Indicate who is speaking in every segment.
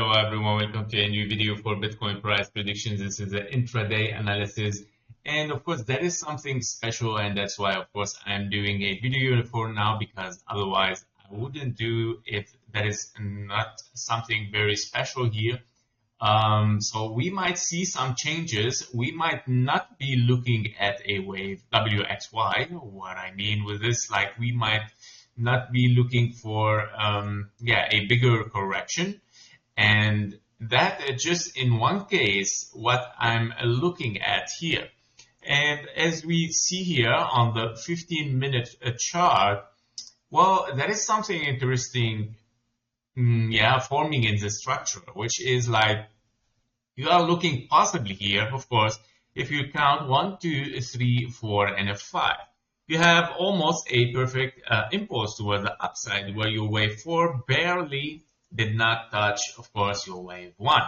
Speaker 1: Hello everyone, welcome to a new video for Bitcoin price predictions. This is an intraday analysis, and of course that is something special, and that's why of course I'm doing a video for now, because otherwise I wouldn't do if that is not something very special here. So we might see some changes. We might not be looking at a wave WXY. What I mean with this, like we might not be looking for a bigger correction. And that just in one case, what I'm looking at here. And as we see here on the 15-minute chart, well, that is something interesting, forming in the structure, which is like you are looking possibly here, of course, if you count 1, 2, 3, 4, and a 5. You have almost a perfect impulse toward the upside, where your wave 4 barely did not touch, of course, your wave 1.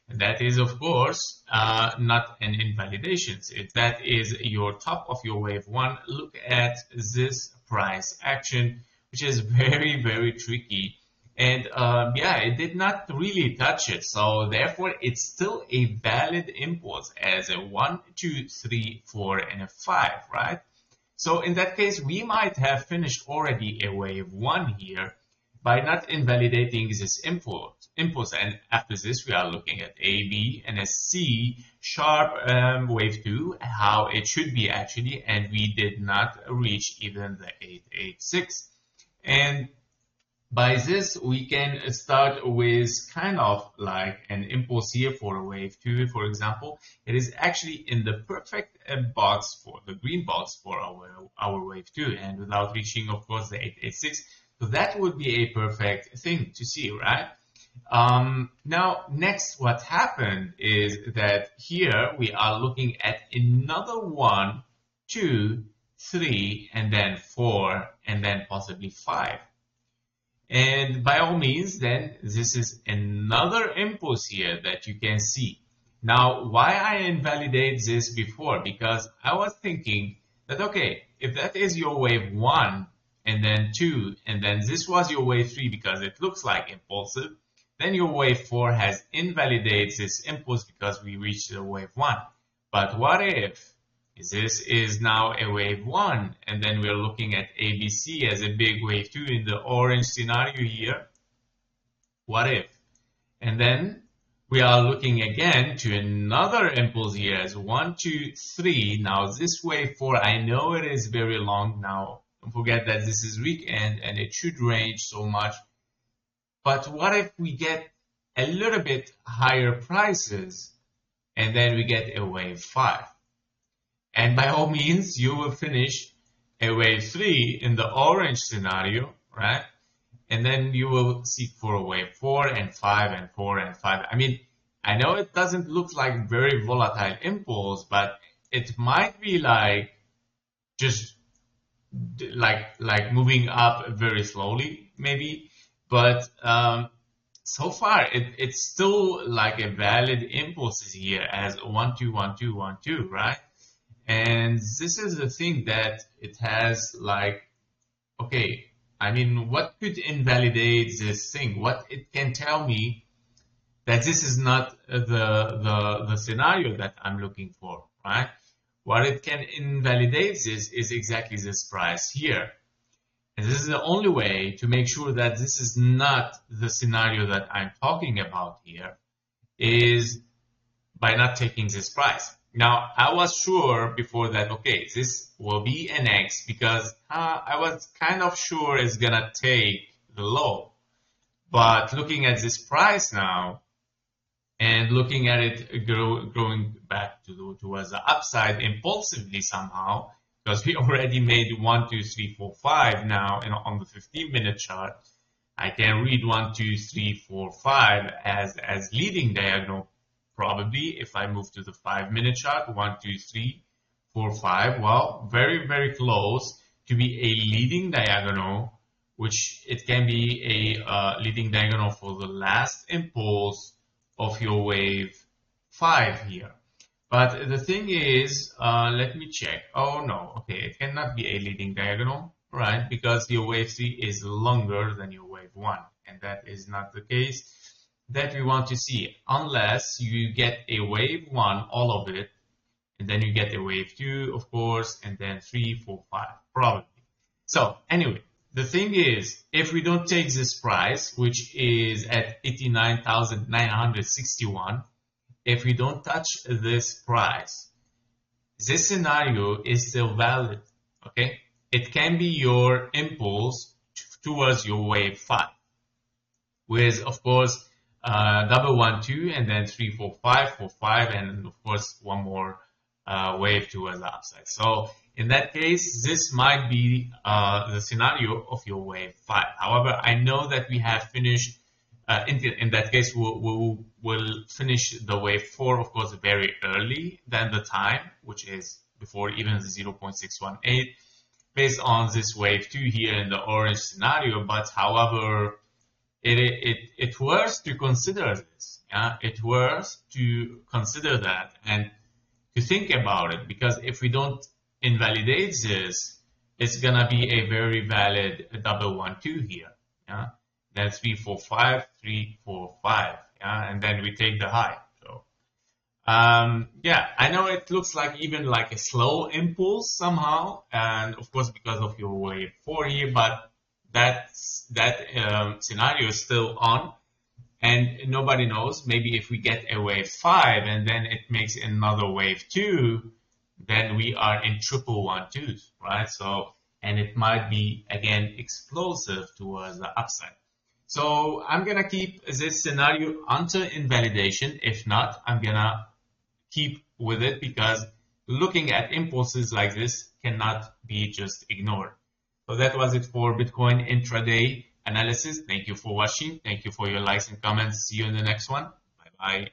Speaker 1: And that is, of course, not an invalidation. If that is your top of your wave 1, look at this price action, which is very, very tricky. And it did not really touch it. So therefore, it's still a valid impulse as a 1, 2, 3, 4, and a 5, right? So in that case, we might have finished already a wave 1 here by not invalidating this impulse. And after this, we are looking at A, B, and a C sharp wave 2, how it should be actually, and we did not reach even the 886. And by this, we can start with kind of like an impulse here for a wave 2, for example. It is actually in the perfect box for the green box for our wave 2, and without reaching, of course, the 886. So that would be a perfect thing to see, right? Now, next, what happened is that here we are looking at another 1, 2, 3, and then 4, and then possibly 5. And by all means, then this is another impulse here that you can see. Now, why I invalidate this before? Because I was thinking that, okay, if that is your wave 1, and then 2, and then this was your wave 3 because it looks like impulsive, then your wave 4 has invalidates this impulse because we reached the wave 1. But what if this is now a wave 1, and then we're looking at ABC as a big wave 2 in the orange scenario here? What if? And then we are looking again to another impulse here as 1, 2, 3. Now this wave 4, I know it is very long now. Don't forget that this is weekend and it should range so much. But what if we get a little bit higher prices and then we get a wave 5? And by all means, you will finish a wave 3 in the orange scenario, right? And then you will seek for a wave 4 and 5 and 4 and 5. I mean, I know it doesn't look like very volatile impulse, but it might be like just like moving up very slowly, maybe. But so far, it's still like a valid impulse here as 1, 2, 1, 2, 1, 2, right? And this is the thing that it has like, okay, I mean, what could invalidate this thing? What it can tell me that this is not the scenario that I'm looking for, right? What it can invalidate this is exactly this price here. And this is the only way to make sure that this is not the scenario that I'm talking about here, is by not taking this price. Now, I was sure before that, okay, this will be an X because I was kind of sure it's gonna take the low. But looking at this price now and looking at it growing back towards the upside impulsively somehow, because we already made 1, 2, 3, 4, 5 now on the 15-minute chart. I can read 1, 2, 3, 4, 5 as leading diagonal. Probably if I move to the 5-minute chart, 1, 2, 3, 4, 5, well, very, very close to be a leading diagonal, which it can be a leading diagonal for the last impulse of your wave 5 here. But the thing is, let me check. Oh no, okay, it cannot be a leading diagonal, right? Because your wave 3 is longer than your wave 1, and that is not the case. that we want to see, unless you get a wave 1, all of it, and then you get a wave 2, of course, and then 3, 4, 5, probably. So anyway, the thing is, if we don't take this price, which is at 89,961, if we don't touch this price, this scenario is still valid, okay? It can be your impulse towards your wave 5, with, of course, double 1, 2, and then 3, 4, 5, 4, 5, and of course, one more wave towards the upside. So in that case, this might be the scenario of your wave 5. However, I know that we have finished, in that case, we'll finish the wave 4, of course, very early than the time, which is before even the 0.618, based on this wave 2 here in the orange scenario. But however, it worth to consider this. Yeah? It worth to consider that and to think about it, because if we don't invalidate this, it's gonna be a very valid double 1, 2 here. Yeah, then 3, 4, 5, 3, 4, 5. Yeah, and then we take the high. So yeah, I know it looks like even like a slow impulse somehow, and of course because of your wave 4 here, but that scenario is still on. And nobody knows, maybe if we get a wave 5 and then it makes another wave 2, then we are in triple 1, 2s, right? So, and it might be, again, explosive towards the upside. So I'm going to keep this scenario until invalidation. If not, I'm going to keep with it, because looking at impulses like this cannot be just ignored. So that was it for Bitcoin intraday analysis. Thank you for watching. Thank you for your likes and comments. See you in the next one. Bye bye.